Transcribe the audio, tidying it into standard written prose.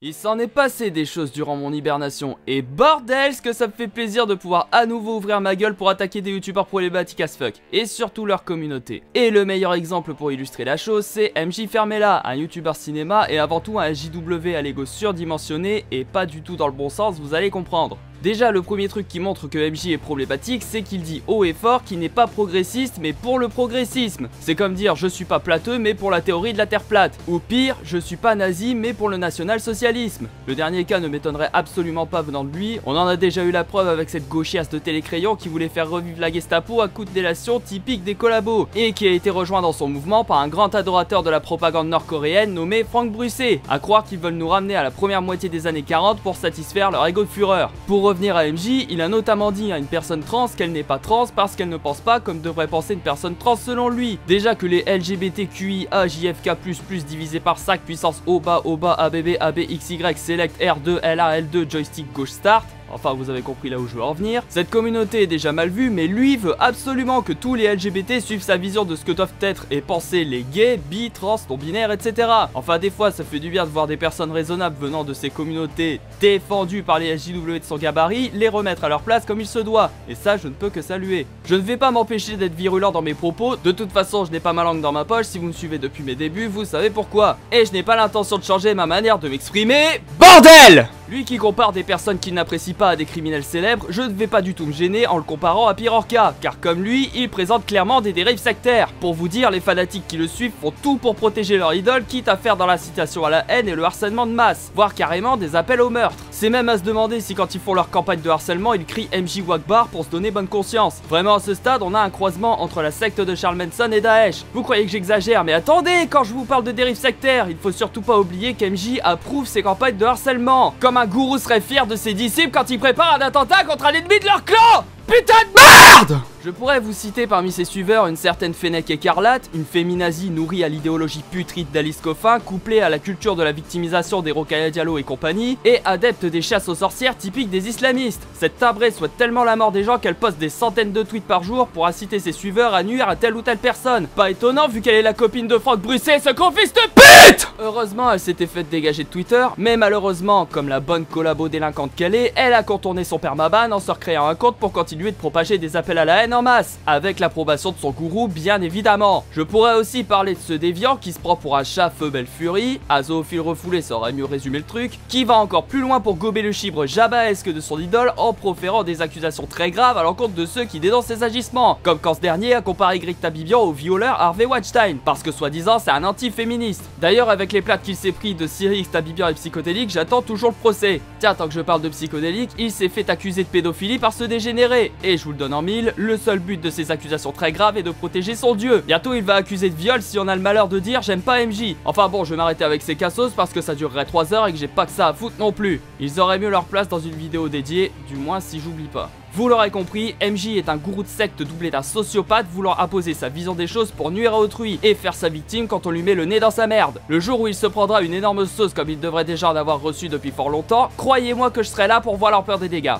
Il s'en est passé des choses durant mon hibernation, et bordel ce que ça me fait plaisir de pouvoir à nouveau ouvrir ma gueule pour attaquer des youtubeurs problématiques as fuck, et surtout leur communauté. Et le meilleur exemple pour illustrer la chose, c'est MJ Fermella, un youtubeur cinéma et avant tout un JW à l'ego surdimensionné, et pas du tout dans le bon sens, vous allez comprendre. Déjà, le premier truc qui montre que MJ est problématique, c'est qu'il dit haut et fort qu'il n'est pas progressiste, mais pour le progressisme. C'est comme dire je suis pas plateux, mais pour la théorie de la terre plate. Ou pire, je suis pas nazi, mais pour le national-socialisme. Le dernier cas ne m'étonnerait absolument pas venant de lui, on en a déjà eu la preuve avec cette gauchiasse de télécrayon qui voulait faire revivre la Gestapo à coups de délation typique des collabos, et qui a été rejoint dans son mouvement par un grand adorateur de la propagande nord-coréenne nommé Franck Brusset, à croire qu'ils veulent nous ramener à la première moitié des années 40 pour satisfaire leur ego de fureur. Pour revenir à MJ, il a notamment dit à une personne trans qu'elle n'est pas trans parce qu'elle ne pense pas comme devrait penser une personne trans selon lui. Déjà que les LGBTQIA JFK++ divisé par 5 puissance O bas ABB ABXY select R2 LA L2 joystick gauche start. Enfin, vous avez compris là où je veux en venir. Cette communauté est déjà mal vue, mais lui veut absolument que tous les LGBT suivent sa vision de ce que doivent être et penser les gays, bi, trans, non-binaires, etc. Enfin, des fois, ça fait du bien de voir des personnes raisonnables venant de ces communautés défendues par les SJW de son gabarit, les remettre à leur place comme il se doit. Et ça, je ne peux que saluer. Je ne vais pas m'empêcher d'être virulent dans mes propos. De toute façon, je n'ai pas ma langue dans ma poche. Si vous me suivez depuis mes débuts, vous savez pourquoi. Et je n'ai pas l'intention de changer ma manière de m'exprimer. BORDEL! Lui qui compare des personnes qu'il n'apprécie pas à des criminels célèbres, je ne vais pas du tout me gêner en le comparant à Pirorca, car comme lui, il présente clairement des dérives sectaires. Pour vous dire, les fanatiques qui le suivent font tout pour protéger leur idole, quitte à faire dans l'incitation à la haine et le harcèlement de masse, voire carrément des appels au meurtre. C'est même à se demander si quand ils font leur campagne de harcèlement, ils crient MJ Wakbar pour se donner bonne conscience. Vraiment à ce stade, on a un croisement entre la secte de Charles Manson et Daesh. Vous croyez que j'exagère, mais attendez, quand je vous parle de dérives sectaires, il faut surtout pas oublier qu'MJ approuve ses campagnes de harcèlement. Comme un gourou serait fier de ses disciples quand il prépare un attentat contre un ennemi de leur clan. Putain de merde! Je pourrais vous citer parmi ses suiveurs une certaine Fennec écarlate, une féminazie nourrie à l'idéologie putride d'Alice Coffin, couplée à la culture de la victimisation des Rokhaya Diallo et compagnie, et adepte des chasses aux sorcières typiques des islamistes. Cette tabrée souhaite tellement la mort des gens qu'elle poste des centaines de tweets par jour pour inciter ses suiveurs à nuire à telle ou telle personne. Pas étonnant vu qu'elle est la copine de Franck Brusset, ce gros fils de pute! Heureusement, elle s'était faite dégager de Twitter, mais malheureusement, comme la bonne collabo délinquante qu'elle est, elle a contourné son permaban en se recréant un compte pour continuer de propager des appels à la haine en masse, avec l'approbation de son gourou bien évidemment. Je pourrais aussi parler de ce déviant qui se prend pour un chat feu belle furie, à zoophile refoulé ça aurait mieux résumé le truc, qui va encore plus loin pour gober le chibre jabaesque de son idole en proférant des accusations très graves à l'encontre de ceux qui dénoncent ses agissements, comme quand ce dernier a comparé Greg Tabibian au violeur Harvey Weinstein, parce que soi-disant c'est un anti-féministe. D'ailleurs avec les plates qu'il s'est pris de Cyrix, Tabibian et Psychodélique, j'attends toujours le procès. Tiens, tant que je parle de Psychodélique, il s'est fait accuser de pédophilie par ce dégénéré, et je vous le donne en mille, le seul but de ces accusations très graves est de protéger son dieu. Bientôt il va accuser de viol si on a le malheur de dire j'aime pas MJ. Enfin bon, je vais m'arrêter avec ces cassos parce que ça durerait 3 heures et que j'ai pas que ça à foutre non plus. Ils auraient mieux leur place dans une vidéo dédiée, du moins si j'oublie pas. Vous l'aurez compris, MJ est un gourou de secte doublé d'un sociopathe voulant imposer sa vision des choses pour nuire à autrui et faire sa victime quand on lui met le nez dans sa merde. Le jour où il se prendra une énorme sauce comme il devrait déjà en avoir reçu depuis fort longtemps, croyez-moi que je serai là pour voir l'ampleur des dégâts.